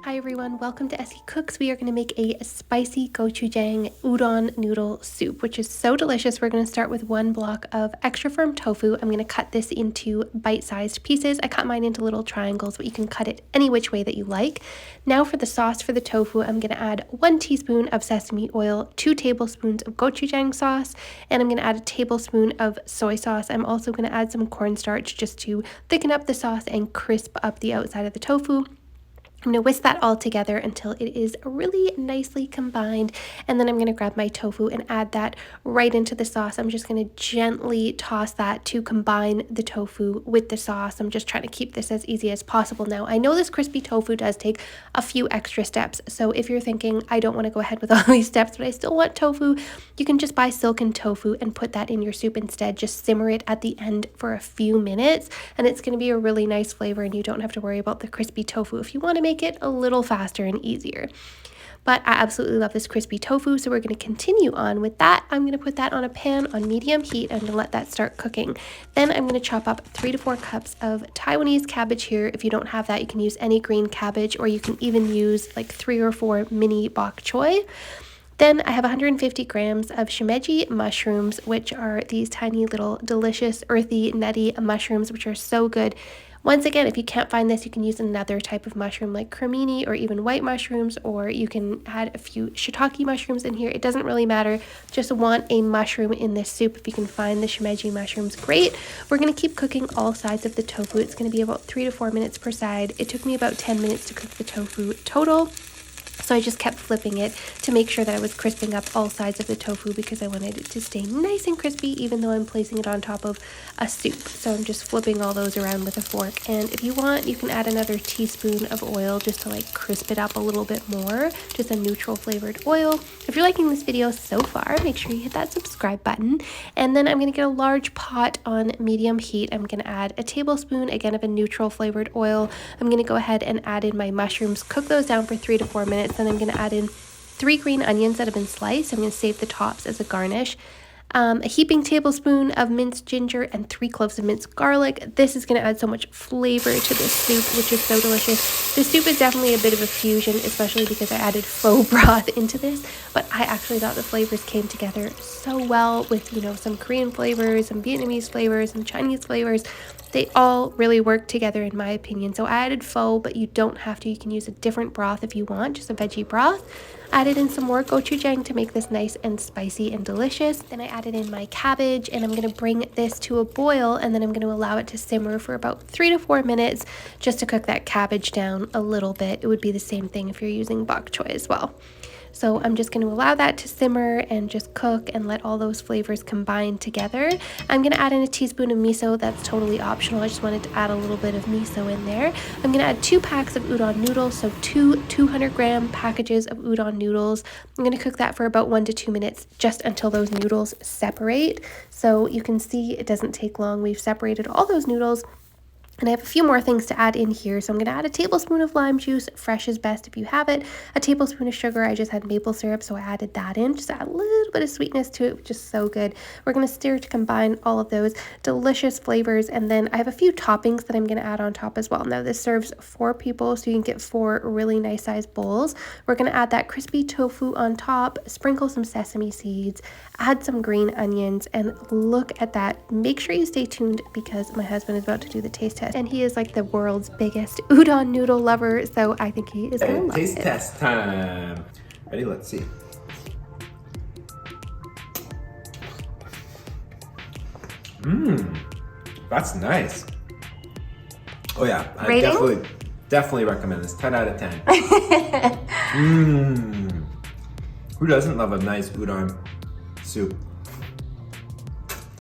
Hi everyone, welcome to Essy Cooks. We are going to make a spicy gochujang udon noodle soup, which is so delicious. We're going to start with one block of extra firm tofu. I'm going to cut this into bite-sized pieces. I cut mine into little triangles, but you can cut it any which way that you like. Now for the sauce for the tofu, I'm going to add 1 teaspoon of sesame oil, 2 tablespoons of gochujang sauce, and I'm going to add a tablespoon of soy sauce. I'm also going to add some cornstarch just to thicken up the sauce and crisp up the outside of the tofu. I'm going to whisk that all together until it is really nicely combined, and then I'm going to grab my tofu and add that right into the sauce. I'm just going to gently toss that to combine the tofu with the sauce. I'm just trying to keep this as easy as possible. Now, I know this crispy tofu does take a few extra steps, so if you're thinking, I don't want to go ahead with all these steps, but I still want tofu, you can just buy silken tofu and put that in your soup instead. Just simmer it at the end for a few minutes, and it's going to be a really nice flavor, and you don't have to worry about the crispy tofu if you want to make it a little faster and easier. But I absolutely love this crispy tofu, so we're going to continue on with that. I'm going to put that on a pan on medium heat and let that start cooking. Then I'm going to chop up 3 to 4 cups of Taiwanese cabbage here. If you don't have that, you can use any green cabbage, or you can even use like 3 or 4 mini bok choy. Then I have 150 grams of shimeji mushrooms, which are these tiny little delicious earthy nutty mushrooms, which are so good. Once again, if you can't find this, you can use another type of mushroom like cremini or even white mushrooms, or you can add a few shiitake mushrooms in here. It doesn't really matter. Just want a mushroom in this soup. If you can find the shimeji mushrooms, great. We're going to keep cooking all sides of the tofu. It's going to be about 3 to 4 minutes per side. It took me about 10 minutes to cook the tofu total. So I just kept flipping it to make sure that I was crisping up all sides of the tofu, because I wanted it to stay nice and crispy even though I'm placing it on top of a soup. So I'm just flipping all those around with a fork. And if you want, you can add another teaspoon of oil just to like crisp it up a little bit more, just a neutral flavored oil. If you're liking this video so far, make sure you hit that subscribe button. And then I'm going to get a large pot on medium heat. I'm going to add a tablespoon again of a neutral flavored oil. I'm going to go ahead and add in my mushrooms, cook those down for 3 to 4 minutes. Then I'm going to add in 3 green onions that have been sliced. I'm going to save the tops as a garnish. A heaping tablespoon of minced ginger and 3 cloves of minced garlic. This is going to add so much flavor to this soup, which is so delicious. This soup is definitely a bit of a fusion, especially because I added faux broth into this, but I actually thought the flavors came together so well with, you know, some Korean flavors, some Vietnamese flavors, some Chinese flavors. They all really work together in my opinion. So I added faux, but you don't have to. You can use a different broth if you want, just a veggie broth. Added in some more gochujang to make this nice and spicy and delicious. Then I added in my cabbage, and I'm going to bring this to a boil, and then I'm going to allow it to simmer for about 3 to 4 minutes just to cook that cabbage down a little bit. It would be the same thing if you're using bok choy as well. So I'm just going to allow that to simmer and just cook and let all those flavors combine together. I'm going to add in a teaspoon of miso. That's totally optional. I just wanted to add a little bit of miso in there. I'm going to add 2 packs of udon noodles, so 2 200-gram packages of udon noodles. I'm going to cook that for about 1 to 2 minutes just until those noodles separate. So you can see it doesn't take long. We've separated all those noodles. And I have a few more things to add in here. So I'm going to add a tablespoon of lime juice, fresh is best if you have it, a tablespoon of sugar. I just had maple syrup, so I added that in. Just add a little bit of sweetness to it, which is so good. We're going to stir to combine all of those delicious flavors. And then I have a few toppings that I'm going to add on top as well. Now this serves 4 people, so you can get 4 really nice sized bowls. We're going to add that crispy tofu on top, sprinkle some sesame seeds, add some green onions, and look at that. Make sure you stay tuned because my husband is about to do the taste test. And he is like the world's biggest udon noodle lover, so I think he is going to love it. Taste test time. Ready? Let's see. That's nice. Oh yeah, I definitely recommend this. 10 out of 10. Who doesn't love a nice udon soup?